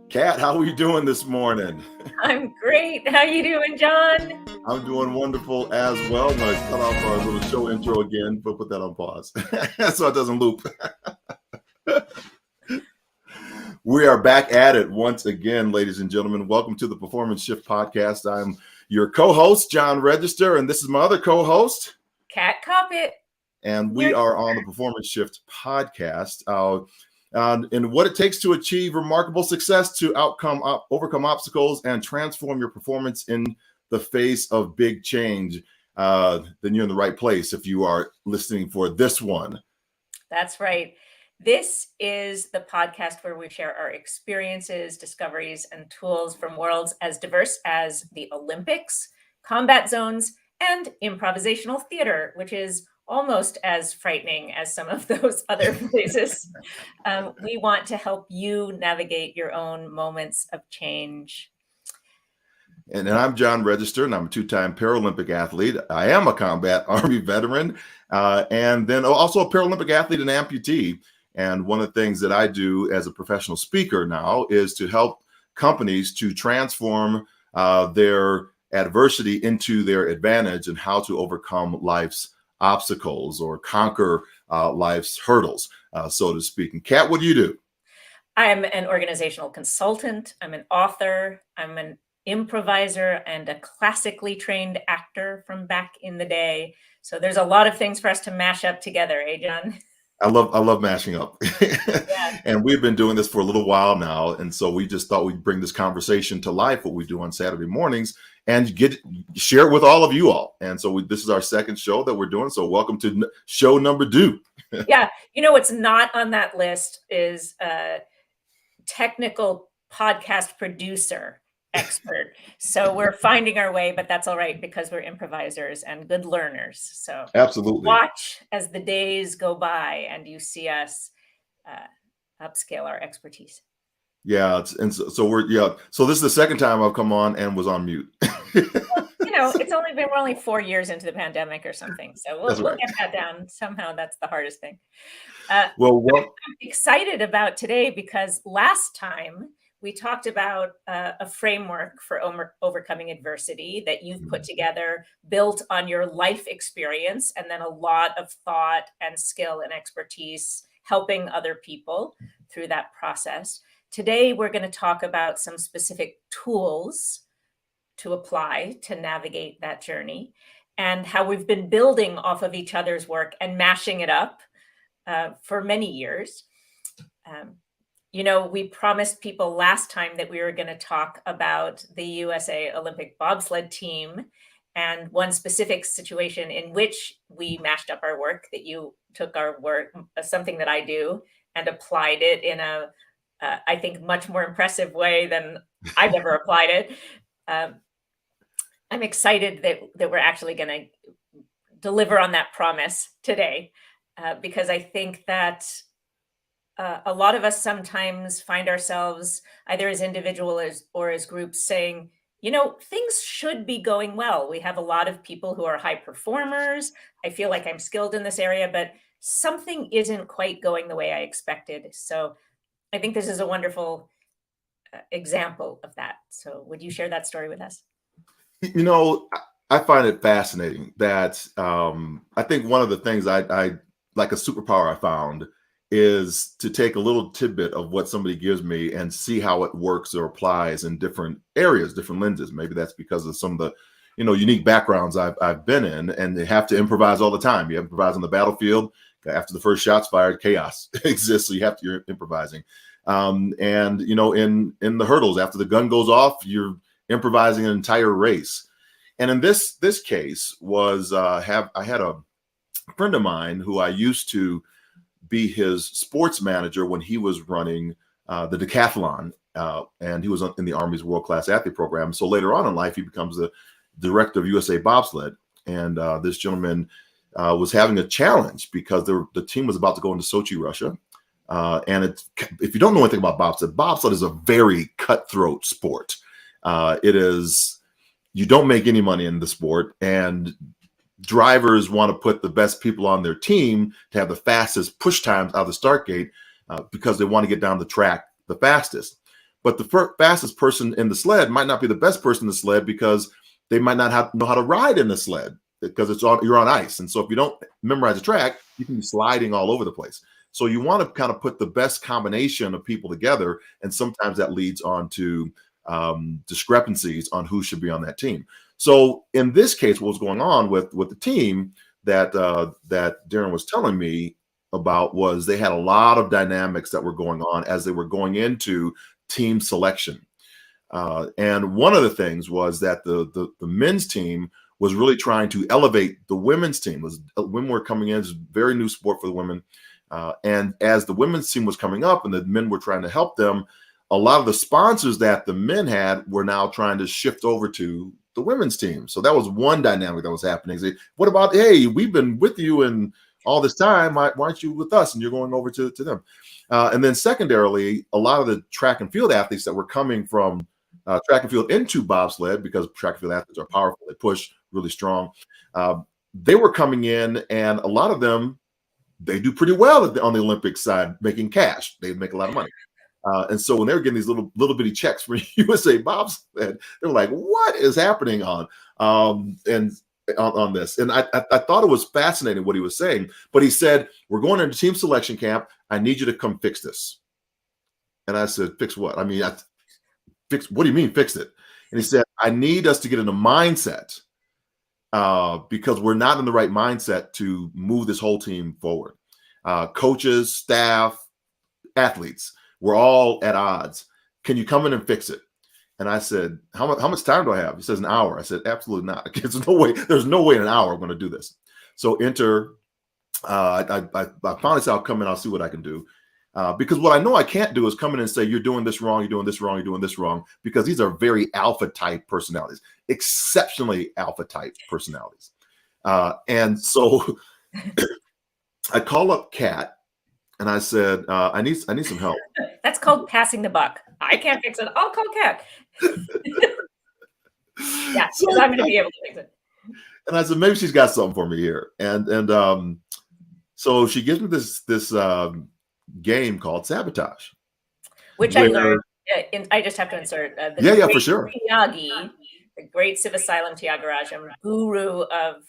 Kat, how are you doing this morning? I'm great. How you doing, John? I'm doing wonderful as well. I'm going to cut off our little show intro again, but put that on pause so it doesn't loop. We are back at it once again, ladies and gentlemen. Welcome to the Performance Shift Podcast. I'm your co-host, John Register, and this is my other co-host, Kat Koppett. And we are on the Performance Shift Podcast. And what it takes to achieve remarkable success, to overcome obstacles, and transform your performance in the face of big change. Then you're in the right place if you are listening for this one. That's right. This is the podcast where we share our experiences, discoveries, and tools from worlds as diverse as the Olympics, combat zones, and improvisational theater, which is almost as frightening as some of those other places. We want to help you navigate your own moments of change. And I'm John Register, and I'm a two-time Paralympic athlete. I am a combat Army veteran, and then also a Paralympic athlete and amputee. And one of the things that I do as a professional speaker now is to help companies to transform their adversity into their advantage, and how to overcome life's obstacles or conquer life's hurdles, so to speak. And Kat, what do you do? I'm an organizational consultant. I'm an author. I'm an improviser and a classically trained actor from back in the day. So there's a lot of things for us to mash up together, eh, John? I love mashing up. Yeah. And we've been doing this for a little while now. And so we just thought we'd bring this conversation to life, what we do on Saturday mornings, and share it with all of you all. And so this is our second show that we're doing. So welcome to show number 2. Yeah. You know, what's not on that list is a technical podcast producer expert. So we're finding our way, but that's all right, because we're improvisers and good learners. So absolutely, watch as the days go by and you see us upscale our expertise. Yeah, so this is the second time I've come on and was on mute. Well, we're only 4 years into the pandemic or something, so we'll get that down somehow. That's the hardest thing. I'm excited about today because last time we talked about a framework for overcoming adversity that you've put together, built on your life experience, and then a lot of thought and skill and expertise helping other people through that process. Today, we're going to talk about some specific tools to apply to navigate that journey, and how we've been building off of each other's work and mashing it up for many years. We promised people last time that we were going to talk about the USA Olympic Bobsled Team, and one specific situation in which we mashed up our work, that you took our work, something that I do, and applied it in a, I think, much more impressive way than I've ever applied it. I'm excited that we're actually going to deliver on that promise today, because I think that a lot of us sometimes find ourselves either as individuals or as groups saying, things should be going well. We have a lot of people who are high performers. I feel like I'm skilled in this area, but something isn't quite going the way I expected. So I think this is a wonderful example of that. So would you share that story with us? I find it fascinating that I think one of the things I like, a superpower I found, is to take a little tidbit of what somebody gives me and see how it works or applies in different areas, different lenses. Maybe that's because of some of the, unique backgrounds I've been in, and they have to improvise all the time. You improvise on the battlefield. After the first shot's fired, chaos exists, so you're improvising. And in the hurdles, after the gun goes off, you're improvising an entire race. And in this case was I had a friend of mine who I used to be his sports manager when he was running the decathlon, and he was in the Army's world-class athlete program. So later on in life, he becomes the director of USA Bobsled. And this gentleman was having a challenge because the team was about to go into Sochi, Russia. And if you don't know anything about bobsled is a very cutthroat sport. You don't make any money in the sport, and drivers want to put the best people on their team to have the fastest push times out of the start gate, because they want to get down the track the fastest. but the fastest person in the sled might not be the best person in the sled because they might not know how to ride in the sled because you're on ice. And so if you don't memorize the track, you can be sliding all over the place. So you want to kind of put the best combination of people together, and sometimes that leads on to discrepancies on who should be on that team. So in this case, what was going on with the team that Darren was telling me about was they had a lot of dynamics that were going on as they were going into team selection. And one of the things was that the men's team was really trying to elevate the women's team. Women were coming in, it's a very new sport for the women. And as the women's team was coming up and the men were trying to help them, a lot of the sponsors that the men had were now trying to shift over to the women's team. So that was one dynamic that was happening. What about, hey, we've been with you and all this time, why aren't you with us? And you're going over to them. And then secondarily, a lot of the track and field athletes that were coming from track and field into bobsled, because track and field athletes are powerful, they push really strong. They were coming in, and a lot of them, they do pretty well on the Olympic side, making cash. They make a lot of money. And so when they were getting these little bitty checks from USA Bobsled, they were like, what is happening on this? And I thought it was fascinating what he was saying, but he said, we're going into team selection camp. I need you to come fix this. And I said, fix what? I mean, what do you mean fix it? And he said, I need us to get in a mindset because we're not in the right mindset to move this whole team forward. Coaches, staff, athletes, we're all at odds. Can you come in and fix it? And I said, how much time do I have? He says, an hour. I said, absolutely not. There's no way in an hour I'm going to do this. So I finally said, I'll come in, I'll see what I can do. Because what I know I can't do is come in and say, you're doing this wrong, you're doing this wrong, you're doing this wrong, because these are very alpha type personalities, exceptionally alpha type personalities. And so I call up Kat and I said, I need some help. That's called passing the buck. I can't fix it. I'll call Kat. Yeah, because I'm going to be able to fix it. And I said, maybe she's got something for me here. And so she gives me this game called Sabotage, which I learned. I just have to insert. For sure. Tyagi, the great Sivasalam Tyagarajan, guru of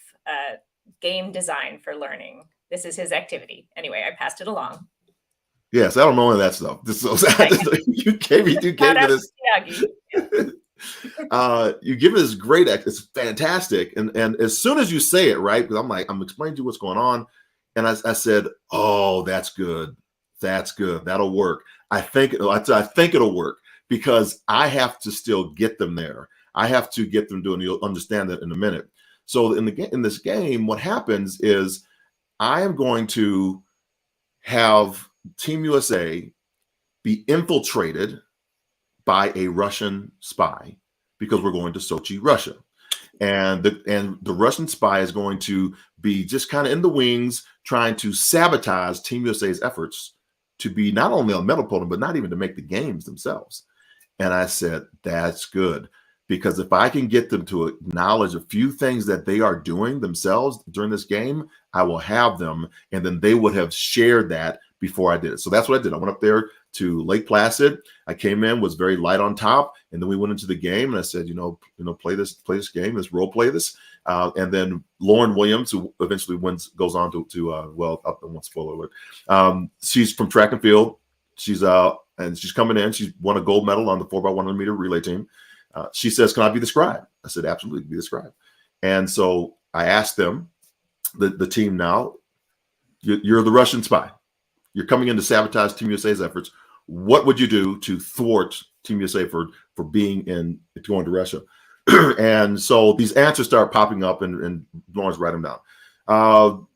game design for learning. This is his activity. Anyway, I passed it along. Yes, I don't know any of that stuff. You gave me this. You give me this great act. It's fantastic. And as soon as you say it, right? Because I'm explaining to you what's going on. And I said, oh, that's good. That's good. That'll work. I think it'll work because I have to still get them there. I have to get them doing. You'll understand that in a minute. So in this game, what happens is I am going to have Team USA be infiltrated by a Russian spy because we're going to Sochi, Russia. And the Russian spy is going to be just kind of in the wings trying to sabotage Team USA's efforts to be not only on medal podium, but not even to make the games themselves. And I said, that's good. Because if I can get them to acknowledge a few things that they are doing themselves during this game, I will have them. And then they would have shared that before I did it. So that's what I did. I went up there to Lake Placid. I came in, was very light on top. And then we went into the game and I said, play this game, let's role play this. And then Lauren Williams, who eventually goes on to I won't spoil it. She's from track and field. She's and she's coming in. She's won a gold medal on the 4x100 meter relay team. She says, can I be the scribe? I said, absolutely, be the scribe. And so I asked them, the team now, you're the Russian spy. You're coming in to sabotage Team USA's efforts. What would you do to thwart Team USA for going to Russia? And so these answers start popping up and Lauren's writing them down.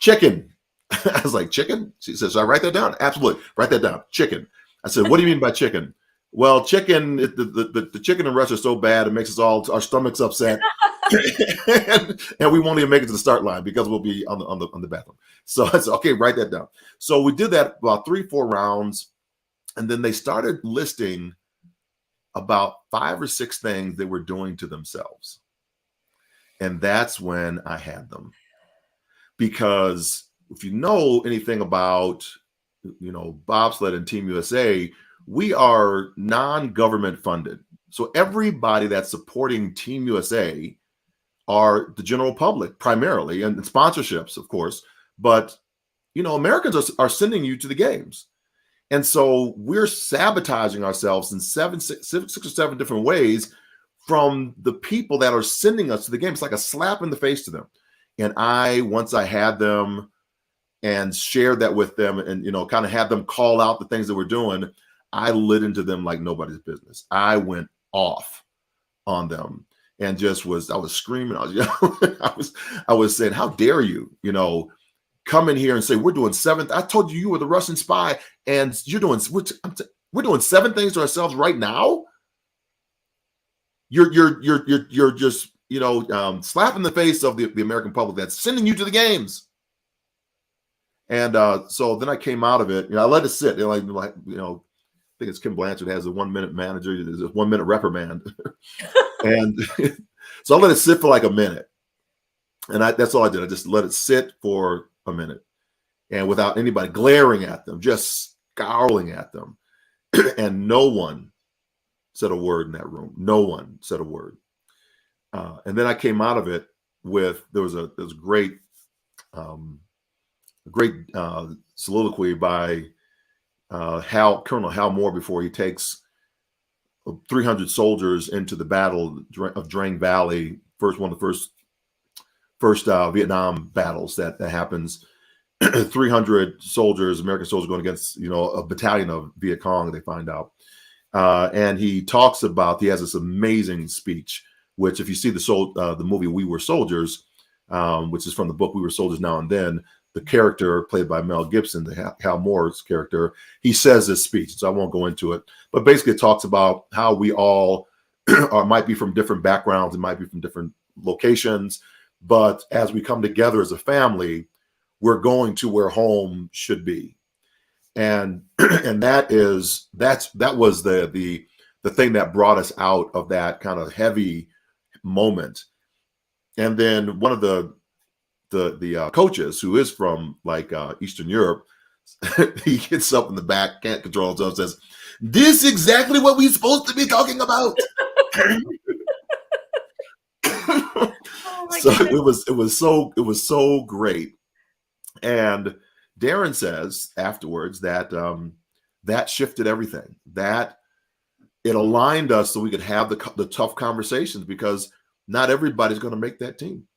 Chicken. I was like, chicken? She says, I write that down? Absolutely. Write that down. Chicken. I said, what do you mean by chicken? Well, chicken, the chicken in Russia is so bad, it makes us all, our stomachs upset. and we won't even make it to the start line because we'll be on the bathroom. So I said, okay, write that down. So we did that about 3-4 rounds. And then they started listing about 5 or 6 things they were doing to themselves. And that's when I had them. Because if you know anything about, bobsled and Team USA, we are non-government funded. So everybody that's supporting Team USA are the general public primarily, and sponsorships, of course. But, Americans are sending you to the games. And so we're sabotaging ourselves in six or seven different ways from the people that are sending us to the game. It's like a slap in the face to them. And once I had them and shared that with them and, kind of had them call out the things that we're doing, I lit into them like nobody's business. I went off on them and I was screaming. I was yelling. I was saying, how dare you, come in here and say, we're doing seven. I told you were the Russian spy and we're doing seven things to ourselves right now. You're just, slapping the face of the American public that's sending you to the games. And so then I came out of it. I let it sit. I think it's Kim Blanchard has a 1 minute manager. There's a 1 minute reprimand. And so I let it sit for like a minute. And that's all I did. I just let it sit for a minute and without anybody glaring at them, just scowling at them. And no one said a word in that room. No one said a word. And then I came out of it with, there was a great soliloquy by Colonel Hal Moore before he takes 300 soldiers into the battle of Drang Valley, one of the first Vietnam battles that happens. 300 soldiers, American soldiers, going against a battalion of Viet Cong. They find out, and he talks about. He has this amazing speech, which if you see the movie We Were Soldiers, which is from the book We Were Soldiers Now and Then, the character played by Mel Gibson, Hal Moore's character, he says this speech. So I won't go into it, but basically it talks about how we all might be from different backgrounds, and might be from different locations, but as we come together as a family, we're going to where home should be. And that was the thing that brought us out of that kind of heavy moment. And then one of the coaches, who is from Eastern Europe, he gets up in the back, can't control himself, says, "This is exactly what we're supposed to be talking about." So it was so great. And Darren says afterwards that that shifted everything, that it aligned us so we could have the tough conversations, because not everybody's going to make that team.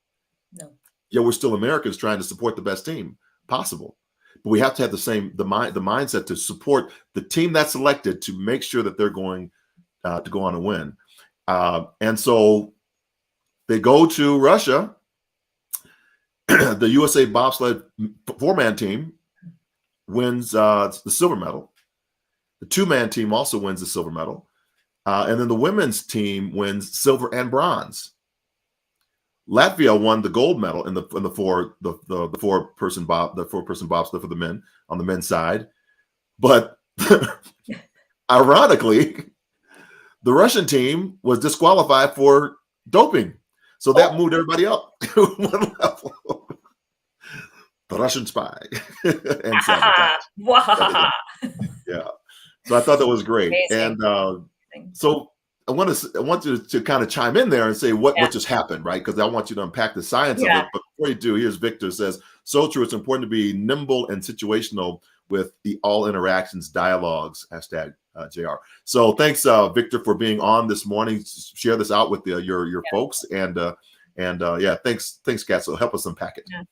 No. Yeah, we're still Americans trying to support the best team possible, but we have to have the mindset to support the team that's selected, to make sure that they're going to go on and win. And so they go to Russia. The USA Bobsled 4-man team wins the silver medal. The 2-man team also wins the silver medal, and then the women's team wins silver and bronze. Latvia won the gold medal in the four-person bobsled for the men on the men's side, but ironically, the Russian team was disqualified for doping. So that moved everybody up one level. The Russian spy and sabotage. Yeah. So I thought that was great. Amazing. And so I want you to kind of chime in there and say what just happened, right? Because I want you to unpack the science of it. But before you do, here's Victor says, "So true. It's important to be nimble and situational with the all interactions dialogues." #JR. So thanks, Victor, for being on this morning. Share this out with your folks, and thanks, Kat. So help us unpack it. Yeah.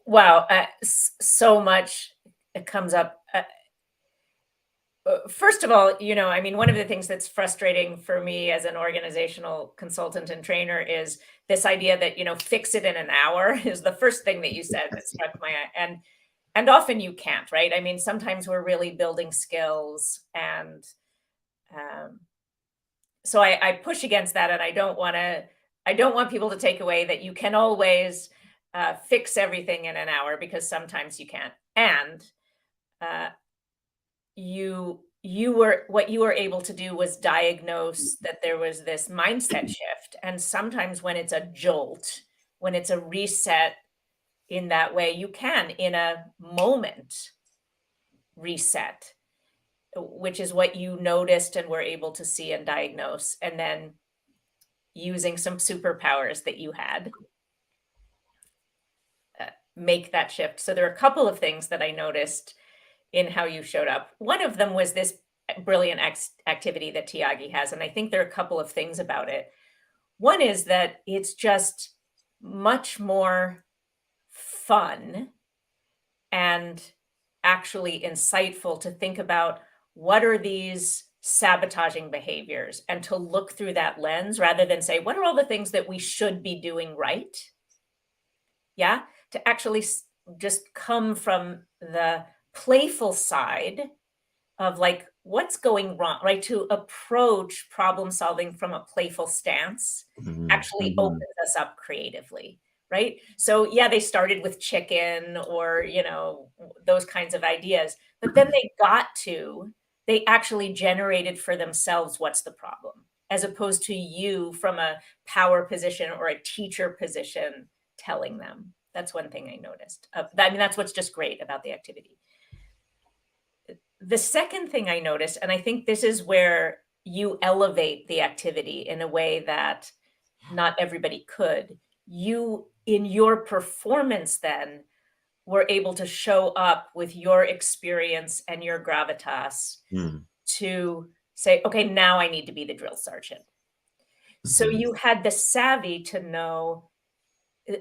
Wow, so much it comes up. First of all, one of the things that's frustrating for me as an organizational consultant and trainer is this idea that, fix it in an hour is the first thing that you said that struck my eye. And often you can't, right? I mean, sometimes we're really building skills, and so I push against that, and I don't want people to take away that you can always fix everything in an hour, because sometimes you can't. And what you were able to do was diagnose that there was this mindset shift. And sometimes when it's a jolt, when it's a reset in that way, you can, in a moment, reset. which is what you noticed and were able to see and diagnose, and then using some superpowers that you had, make that shift. So there are a couple of things that I noticed in how you showed up. One of them was this brilliant activity that Tiagi has, and I think there are a couple of things about it. One is that it's just much more fun and actually insightful to think about what are these sabotaging behaviors and to look through that lens rather than say, what are all the things that we should be doing right? Yeah, to actually just come from the playful side of like, what's going wrong, right? To approach problem solving from a playful stance actually opens us up creatively, right? So yeah, they started with chicken or, those kinds of ideas, but then they actually generated for themselves what's the problem, as opposed to you from a power position or a teacher position telling them. That's one thing I noticed. I mean, that's what's just great about the activity. The second thing I noticed, and I think this is where you elevate the activity in a way that not everybody could, you, in your performance then, were able to show up with your experience and your gravitas to say, okay, now I need to be the drill sergeant. So you had the savvy to know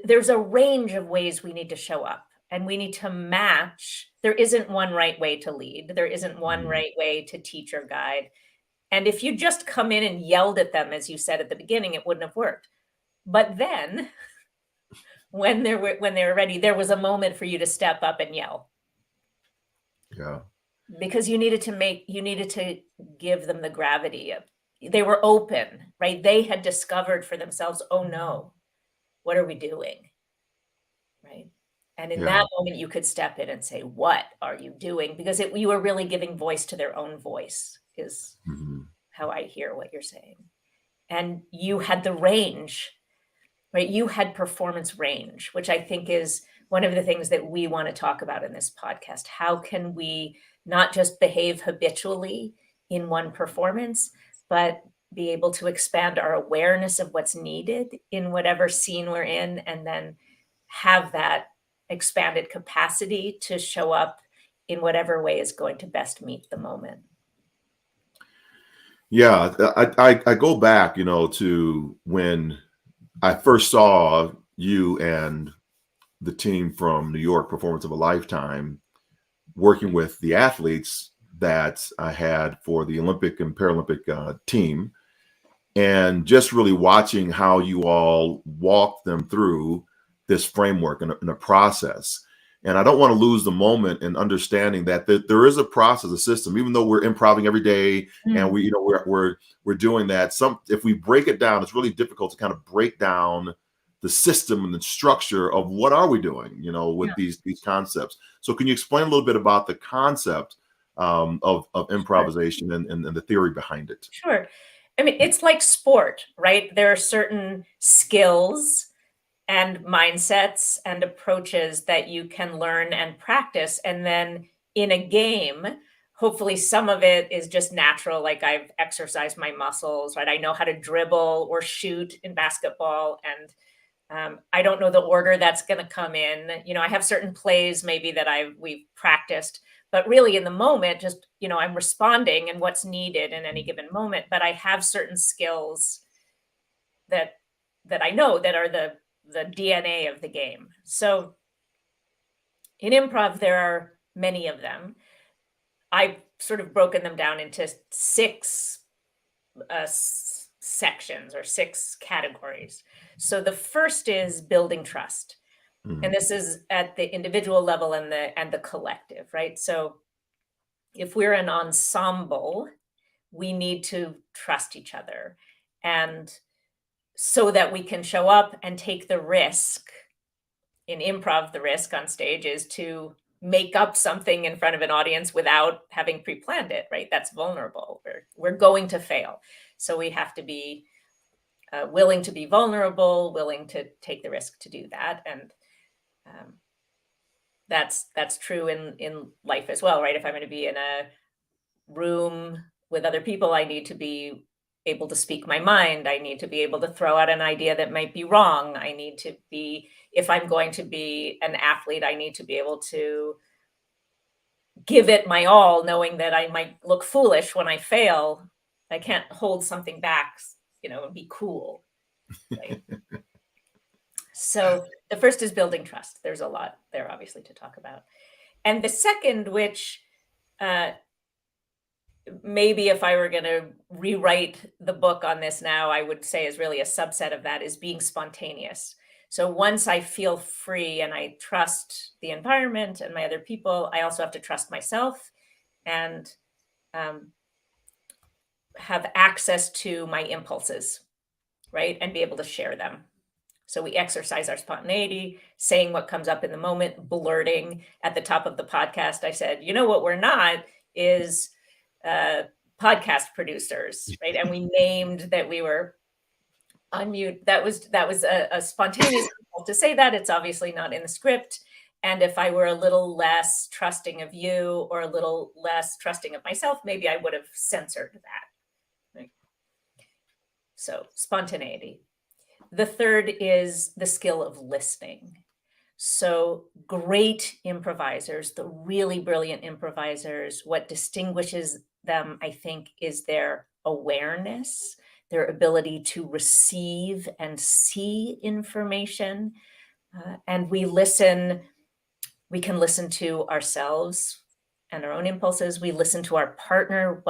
there's a range of ways we need to show up, and we need to match. There isn't one right way to lead. There isn't one right way to teach or guide. And if you just come in and yelled at them, as you said at the beginning, it wouldn't have worked. But then when they were ready, there was a moment for you to step up and yell. Yeah. Because you needed to give them the gravity of, they were open, right? They had discovered for themselves, oh no, what are we doing? Right. And in that moment, you could step in and say, what are you doing? Because you were really giving voice to their own voice, is how I hear what you're saying. And you had the range, right? You had performance range, which I think is one of the things that we want to talk about in this podcast. How can we not just behave habitually in one performance, but be able to expand our awareness of what's needed in whatever scene we're in, and then have that expanded capacity to show up in whatever way is going to best meet the moment. Yeah, I go back, to when I first saw you and the team from New York, Performance of a Lifetime, working with the athletes that I had for the Olympic and Paralympic team, and just really watching how you all walked them through this framework and a process. And I don't want to lose the moment in understanding that there is a process, a system, even though we're improving every day and we're doing that. If we break it down, it's really difficult to kind of break down the system and the structure of what are we doing, with these concepts. So can you explain a little bit about the concept of improvisation and the theory behind it? Sure. I mean, it's like sport, right? There are certain skills and mindsets and approaches that you can learn and practice. And then in a game, hopefully some of it is just natural. Like I've exercised my muscles, right? I know how to dribble or shoot in basketball. And I don't know the order that's going to come in. I have certain plays maybe that we've practiced, but really in the moment, just, I'm responding and what's needed in any given moment. But I have certain skills that I know that are the DNA of the game. So in improv, there are many of them. I've sort of broken them down into 6 sections or 6 categories. So the first is building trust. And this is at the individual level and the collective, right? So if we're an ensemble, we need to trust each other, and so that we can show up and take the risk. In improv, the risk on stage is to make up something in front of an audience without having pre-planned it, right? That's vulnerable. We're going to fail. So we have to be willing to be vulnerable, willing to take the risk to do that. And that's true in life as well, right? If I'm going to be in a room with other people, I need to be able to speak my mind. I need to be able to throw out an idea that might be wrong. I need to be, if I'm going to be an athlete, I need to be able to give it my all, knowing that I might look foolish when I fail. I can't hold something back, and be cool. Right? So the first is building trust. There's a lot there, obviously, to talk about. And the second, which maybe if I were going to rewrite the book on this now, I would say is really a subset of that, is being spontaneous. So once I feel free and I trust the environment and my other people, I also have to trust myself and have access to my impulses, right? And be able to share them. So we exercise our spontaneity, saying what comes up in the moment, blurting. At the top of the podcast, I said, what we're not is podcast producers, right? And we named that we were on mute. That was a spontaneous to say that. It's obviously not in the script. And if I were a little less trusting of you or a little less trusting of myself, maybe I would have censored that. Right? So spontaneity. The third is the skill of listening. So great improvisers, the really brilliant improvisers, what distinguishes them, I think, is their awareness, their ability to receive and see information. And we can listen to ourselves and our own impulses. We listen to our partner.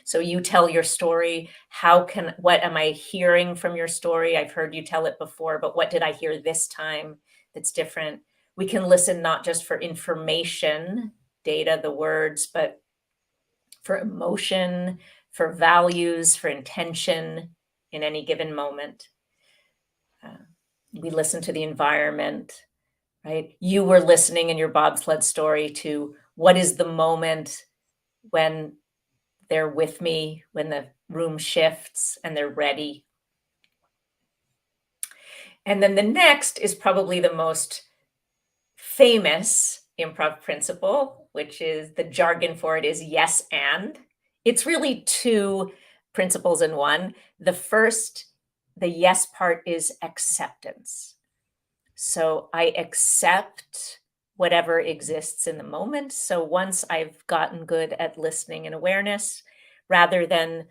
So you tell your story. What am I hearing from your story? I've heard you tell it before, but what did I hear this time that's different? We can listen not just for information, data, the words, but for emotion, for values, for intention in any given moment. We listen to the environment, right? You were listening in your bobsled story to what is the moment when they're with me, when the room shifts and they're ready. And then the next is probably the most famous improv principle, which is the jargon for it is yes and. It's really two principles in one. The first, the yes part, is acceptance. So I accept whatever exists in the moment. So once I've gotten good at listening and awareness, rather than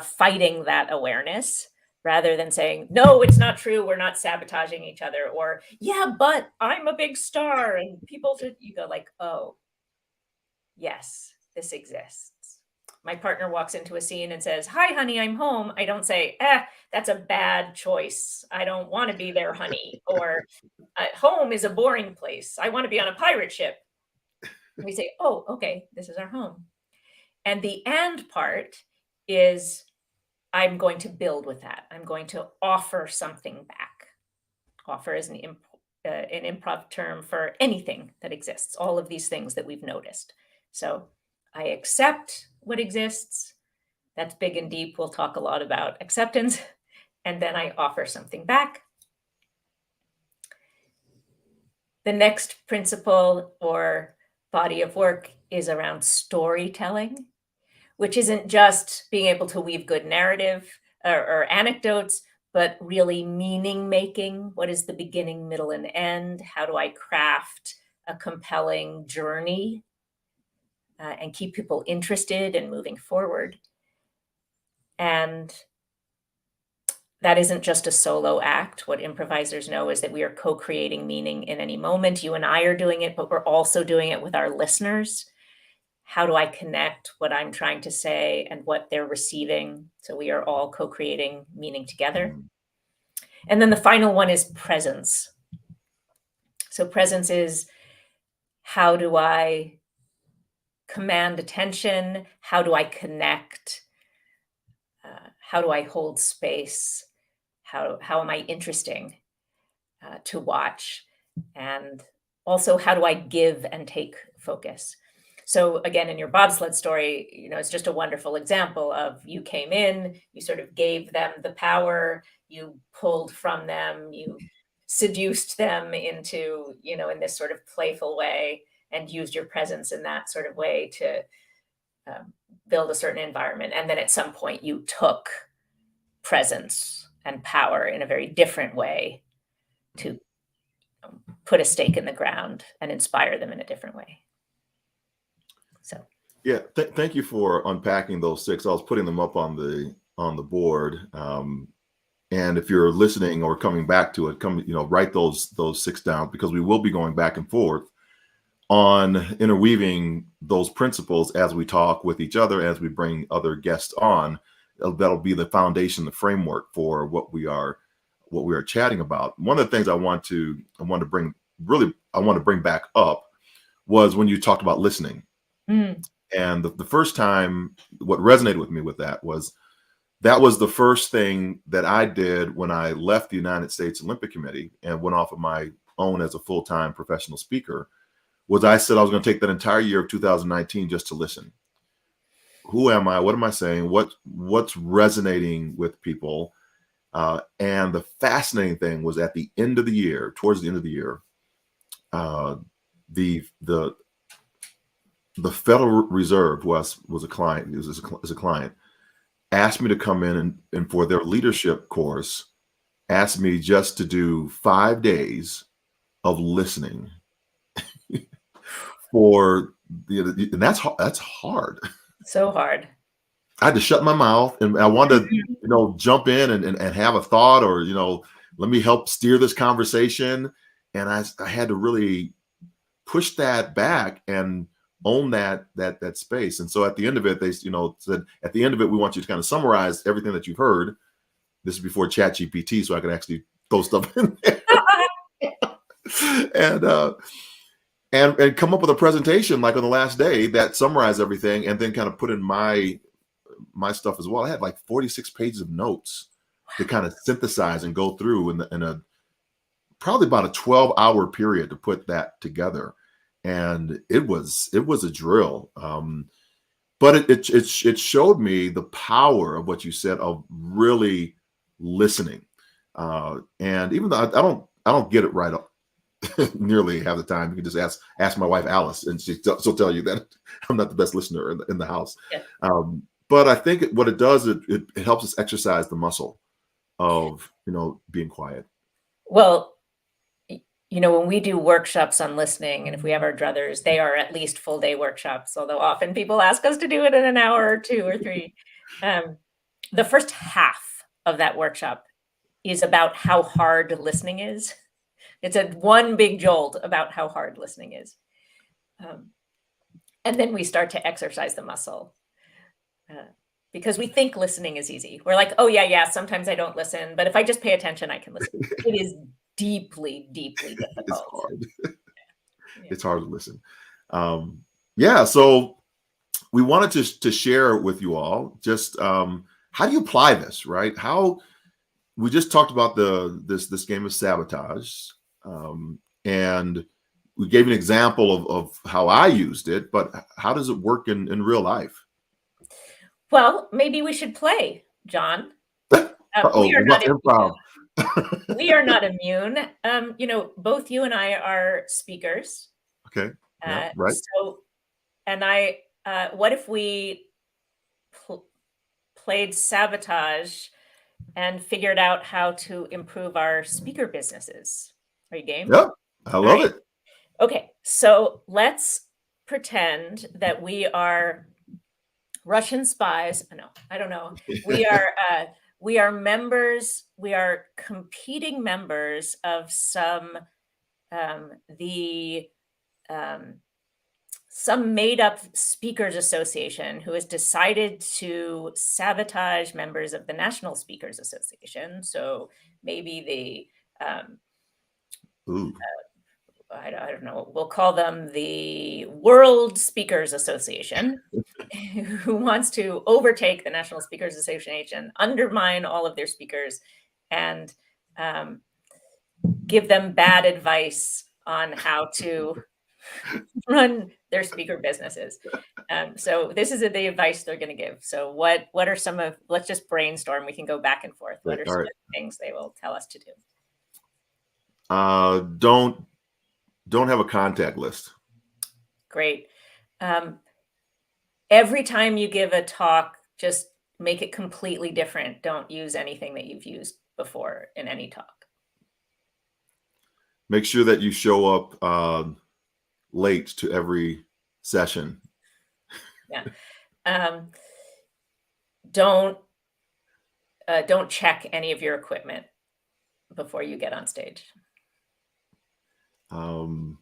fighting that awareness, rather than saying, no, it's not true, we're not sabotaging each other, or yeah, but I'm a big star, and you go like, oh, yes, this exists. My partner walks into a scene and says, hi, honey, I'm home. I don't say, that's a bad choice. I don't want to be there, honey. Or home is a boring place. I want to be on a pirate ship. We say, oh, okay, this is our home. And the and part is I'm going to build with that. I'm going to offer something back. Offer is an improv term for anything that exists, all of these things that we've noticed. So I accept what exists. That's big and deep. We'll talk a lot about acceptance. And then I offer something back. The next principle or body of work is around storytelling, which isn't just being able to weave good narrative or anecdotes, but really meaning making. What is the beginning, middle, and end? How do I craft a compelling journey and keep people interested and moving forward? And that isn't just a solo act. What improvisers know is that we are co-creating meaning in any moment. You and I are doing it, but we're also doing it with our listeners. How do I connect what I'm trying to say and what they're receiving? So we are all co-creating meaning together. And then the final one is presence. So presence is, how do I command attention? How do I connect? How do I hold space? How am I interesting to watch? And also, how do I give and take focus? So again, in your bobsled story, it's just a wonderful example of you came in, you sort of gave them the power, you pulled from them, you seduced them into, in this sort of playful way, and used your presence in that sort of way to build a certain environment. And then at some point you took presence and power in a very different way to put a stake in the ground and inspire them in a different way. So yeah, thank you for unpacking those 6. I was putting them up on the board. And if you're listening or coming back to it, write those 6 down, because we will be going back and forth on interweaving those principles as we talk with each other, as we bring other guests on. That'll be the foundation, the framework for what we are chatting about. One of the things I want to bring back up was when you talked about listening. And the first time, what resonated with me with that was the first thing that I did when I left the United States Olympic Committee and went off of my own as a full-time professional speaker. Was I said I was going to take that entire year of 2019 just to listen. Who am I? What am I saying? What's resonating with people? And the fascinating thing was at the end of the year, towards the end of the year, the Federal Reserve was a client. Is a client. Asked me to come in and for their leadership course, asked me just to do 5 days of listening. And that's hard. So hard. I had to shut my mouth, and I wanted to, jump in and have a thought, or, let me help steer this conversation. And I had to really push that back and own that space. And so at the end of it, they, said, at the end of it, we want you to kind of summarize everything that you've heard. This is before ChatGPT, so I could actually throw stuff in there. And come up with a presentation like on the last day that summarized everything, and then kind of put in my stuff as well. I had like 46 pages of notes to kind of synthesize and go through in a probably about a 12-hour period to put that together. And it was a drill. But it showed me the power of what you said, of really listening. And even though I don't get it right nearly half the time, you can just ask my wife Alice, and she'll tell you that I'm not the best listener in the house. Yeah. But I think what it does, it helps us exercise the muscle of being quiet. Well, when we do workshops on listening, and if we have our druthers, they are at least full day workshops, although often people ask us to do it in an hour or 2 or 3. The first half of that workshop is about how hard listening is. It's one big jolt about how hard listening is. And then we start to exercise the muscle. Because we think listening is easy. We're like, oh yeah, sometimes I don't listen, but if I just pay attention, I can listen. It is deeply, deeply difficult. It's hard. Yeah. It's hard to listen. So we wanted to share with you all just how do you apply this, right? How we just talked about this game of sabotage, and we gave an example of how I used it, but how does it work in real life? Well, maybe we should play, John. We are not improv. We are not immune. Both you and I are speakers. Okay. Yeah, right. So, and what if we played sabotage and figured out how to improve our speaker businesses? Are you game? Yeah, I love it. Okay, so let's pretend that we are Russian spies. No, I don't know. We are members. We are competing members of some made-up speakers association who has decided to sabotage members of the National Speakers Association. So maybe I don't know, we'll call them the World Speakers Association, who wants to overtake the National Speakers Association, undermine all of their speakers, and give them bad advice on how to run their speaker businesses. So this is the advice they're going to give. So what are let's just brainstorm. We can go back and forth. What are some of the things they will tell us to do? Don't have a contact list. Great. every time you give a talk, just make it completely different. Don't use anything that you've used before in any talk. Make sure that you show up late to every session. Yeah. Don't check any of your equipment before you get on stage. Don't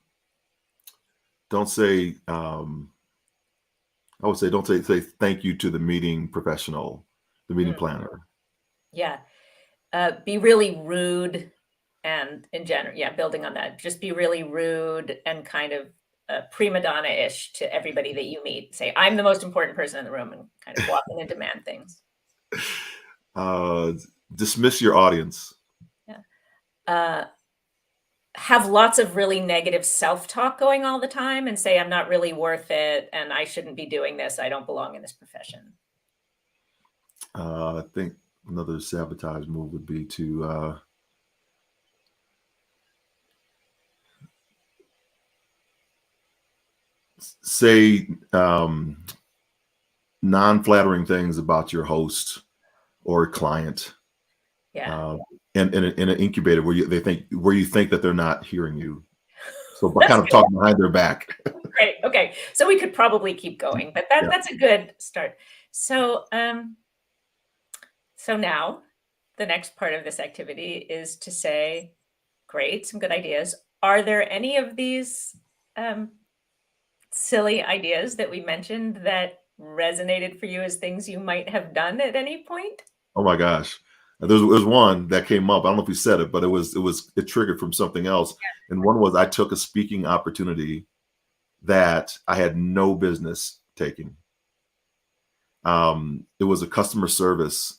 say, I would say, don't say thank you to the meeting professional, the meeting planner. Yeah. Be really rude, and in general, building on that, just be really rude and kind of prima donna-ish to everybody that you meet. Say, I'm the most important person in the room, and kind of walk in and demand things. Dismiss your audience. Yeah. Have lots of really negative self-talk going all the time and say, I'm not really worth it, and I shouldn't be doing this. I don't belong in this profession. I think another sabotage move would be to say non-flattering things about your host or client. Yeah. And in an incubator where you think that they're not hearing you. So That's kind of talking behind their back. Great. Okay. So we could probably keep going, but that's a good start. So so now the next part of this activity is to say, great, some good ideas. Are there any of these silly ideas that we mentioned that resonated for you as things you might have done at any point? Oh my gosh. There was one that came up. I don't know if you said it, but it triggered from something else. Yeah. And one was I took a speaking opportunity that I had no business taking. It was a customer service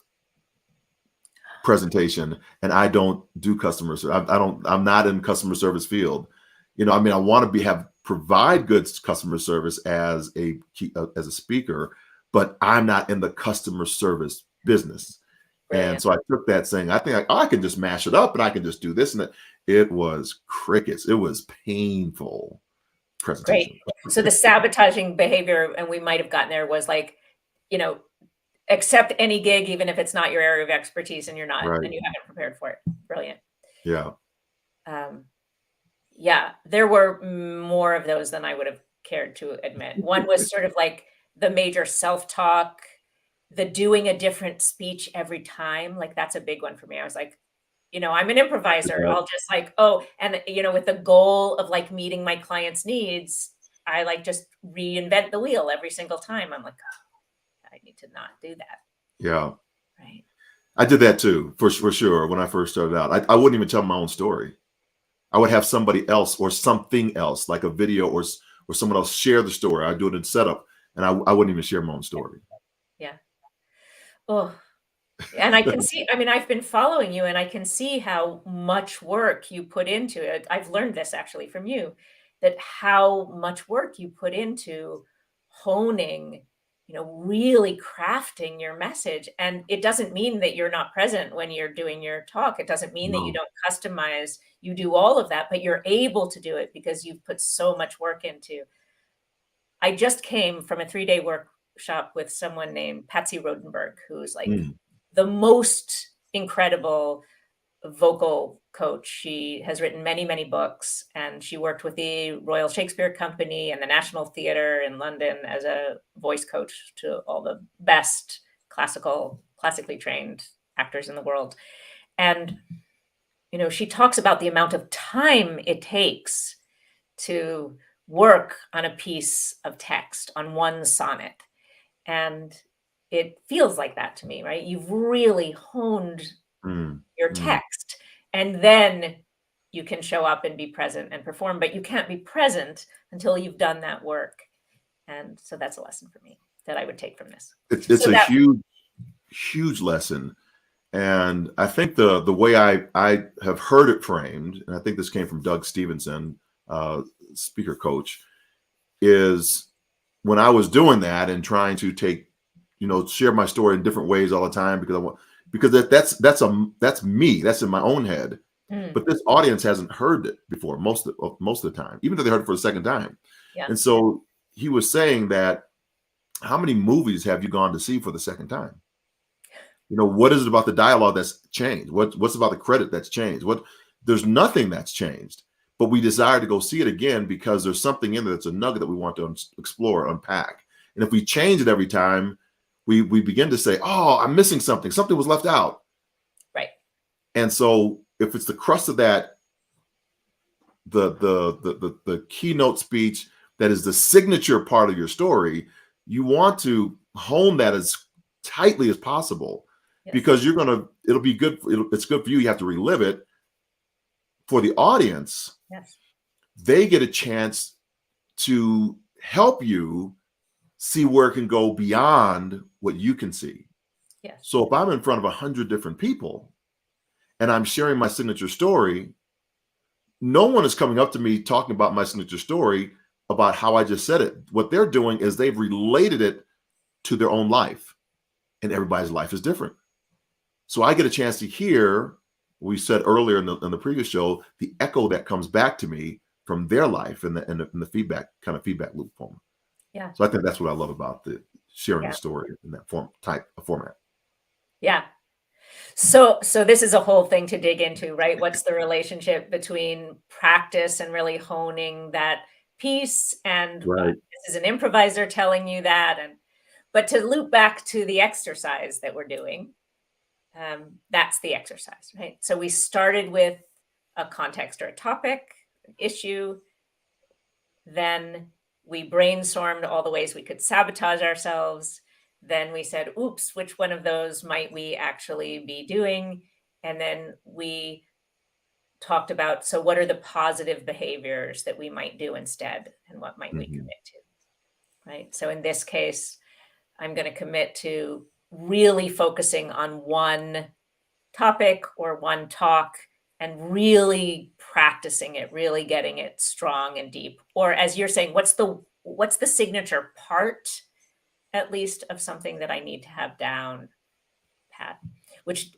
presentation, and I don't do customer service. I'm not in customer service field. I mean, I want to provide good customer service as a speaker, but I'm not in the customer service business. Brilliant. And so I took that saying, I think I can just mash it up and I can just do this. And it was crickets. It was painful presentation. Great. So the sabotaging behavior, and we might have gotten there, was like, accept any gig, even if it's not your area of expertise and you're not, and you haven't prepared for it. Brilliant. Yeah. Yeah, there were more of those than I would have cared to admit. One was sort of like the major self-talk, the doing a different speech every time. Like, that's a big one for me. I was like, I'm an improviser. I'll just like, with the goal of like meeting my client's needs, I like just reinvent the wheel every single time. I'm like, oh, I need to not do that. Yeah. Right. I did that too, for sure. When I first started out, I wouldn't even tell my own story. I would have somebody else or something else, like a video or someone else, share the story. I'd do it in setup, and I wouldn't even share my own story. Yeah. Oh, and I can see, I've been following you and I can see how much work you put into it. I've learned this actually from you, that how much work you put into honing, really crafting your message. And it doesn't mean that you're not present when you're doing your talk. It doesn't mean that you don't customize. You do all of that, but you're able to do it because you've put so much work into. I just came from a 3-day workshop with someone named Patsy Rodenberg, who's like the most incredible vocal coach. She has written many, many books, and she worked with the Royal Shakespeare Company and the National Theatre in London as a voice coach to all the best classically trained actors in the world. And, she talks about the amount of time it takes to work on a piece of text, on one sonnet. And it feels like that to me, right? You've really honed your text, and then you can show up and be present and perform, but you can't be present until you've done that work. And so that's a lesson for me that I would take from this. It's a huge lesson. And I think the way I have heard it framed, and I think this came from Doug Stevenson, speaker coach, is when I was doing that and trying to share my story in different ways all the time, because that's me, that's in my own head. But this audience hasn't heard it before most of the time, even though they heard it for the second time. Yeah. And so he was saying that how many movies have you gone to see for the second time? What is it about the dialogue that's changed? What's about the credit that's changed? There's nothing that's changed, but we desire to go see it again because there's something in there that's a nugget that we want to explore, unpack. And if we change it every time, we begin to say, oh, I'm missing something. Something was left out. Right. And so if it's the crust of that, the keynote speech that is the signature part of your story, you want to hone that as tightly as possible. Yes. Because it'll be good. It's good for you. You have to relive it. For the audience, yes, they get a chance to help you see where it can go beyond what you can see. Yes. So if I'm in front of 100 different people and I'm sharing my signature story, no one is coming up to me talking about my signature story about how I just said it. What they're doing is they've related it to their own life, and everybody's life is different. So I get a chance to hear, we said earlier in the previous show, the echo that comes back to me from their life and the feedback loop form. Yeah. So I think that's what I love about the sharing the story in that format. Yeah. So this is a whole thing to dig into, right? What's the relationship between practice and really honing that piece? And right. This is an improviser telling you that. But to loop back to the exercise that we're doing, that's the exercise, right? So we started with a context or a topic, an issue. Then we brainstormed all the ways we could sabotage ourselves. Then we said, oops, which one of those might we actually be doing? And then we talked about, so what are the positive behaviors that we might do instead? And what might we commit to, right? So in this case, I'm going to commit to really focusing on one topic or one talk and really practicing it, really getting it strong and deep. Or as you're saying, what's the signature part, at least, of something that I need to have down pat?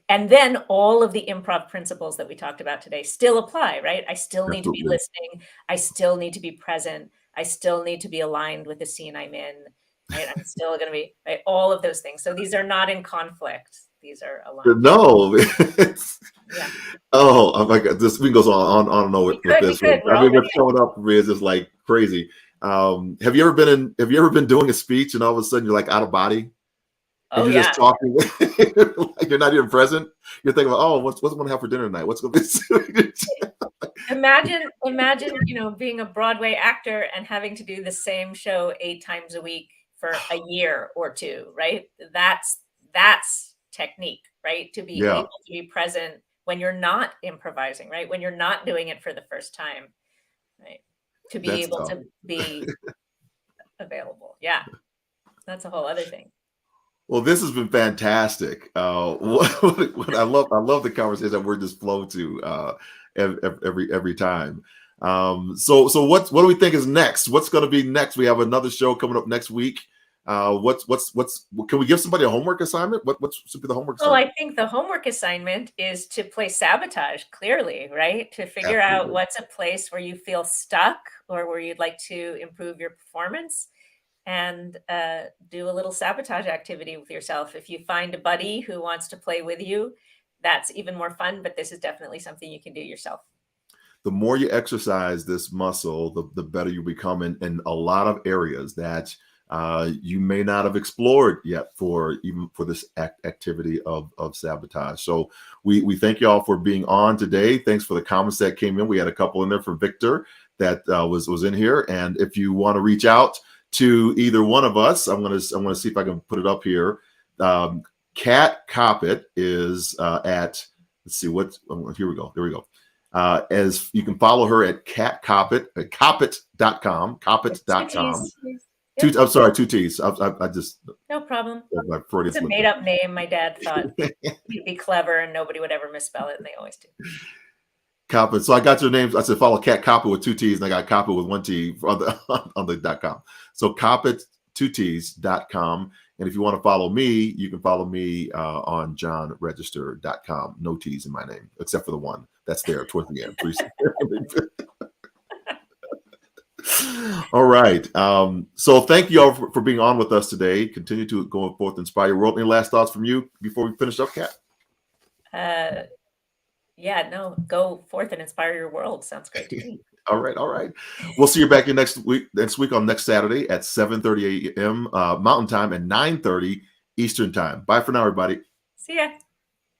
And then all of the improv principles that we talked about today still apply, right? I still need to be listening. I still need to be present. I still need to be aligned with the scene I'm in. Right? I'm still going to be, right? All of those things. So these are not in conflict. These are aligned. No. Oh my God! This week goes on and on with this. I mean, what's showing up for me is just like crazy. Have you ever been doing a speech and all of a sudden you're like out of body? And you're just talking, like you're not even present. You're thinking about, oh, what's going to have for dinner tonight? What's going to be? Imagine, being a Broadway actor and having to do the same show 8 times a week for a year or two, right? That's technique, right? To be able to be present when you're not improvising, right? When you're not doing it for the first time, right? To be able to be available. Yeah. That's a whole other thing. Well, this has been fantastic. What I love the conversation that we're just flow to every time. So what do we think is next? What's going to be next? We have another show coming up next week. Can we give somebody a homework assignment? What should be the homework assignment? I think the homework assignment is to play sabotage, clearly, right? To figure out what's a place where you feel stuck or where you'd like to improve your performance, and do a little sabotage activity with yourself. If you find a buddy who wants to play with you, that's even more fun, but this is definitely something you can do yourself. The more you exercise this muscle, the better you become in a lot of areas that you may not have explored yet for this activity of sabotage. So we thank you all for being on today. Thanks for the comments that came in. We had a couple in there for Victor that was in here. And if you want to reach out to either one of us, I'm gonna see if I can put it up here. Kat Koppett is at, let's see what, here we go. There we go. As you can follow her at Kat Koppett at Koppett.com. Koppett.com. I'm sorry, 2 T's. I just, no problem. It's a made-up name. My dad thought he'd be clever and nobody would ever misspell it, and they always do. Koppett. So I got your names. I said follow Kat Koppett with 2 T's, and I got Koppett with 1 T on the .com. So Koppett 2 T's.com. And if you want to follow me, you can follow me on johnregister.com. No T's in my name, except for the one that's there towards the end. All right. So thank you all for being on with us today. Continue to go forth, inspire your world. Any last thoughts from you before we finish up, Kat? Yeah, no, go forth and inspire your world. Sounds great to me. All right, all right. We'll see you back here next week on next Saturday at 7:30 a.m. Mountain Time and 9:30 Eastern Time. Bye for now, everybody. See ya.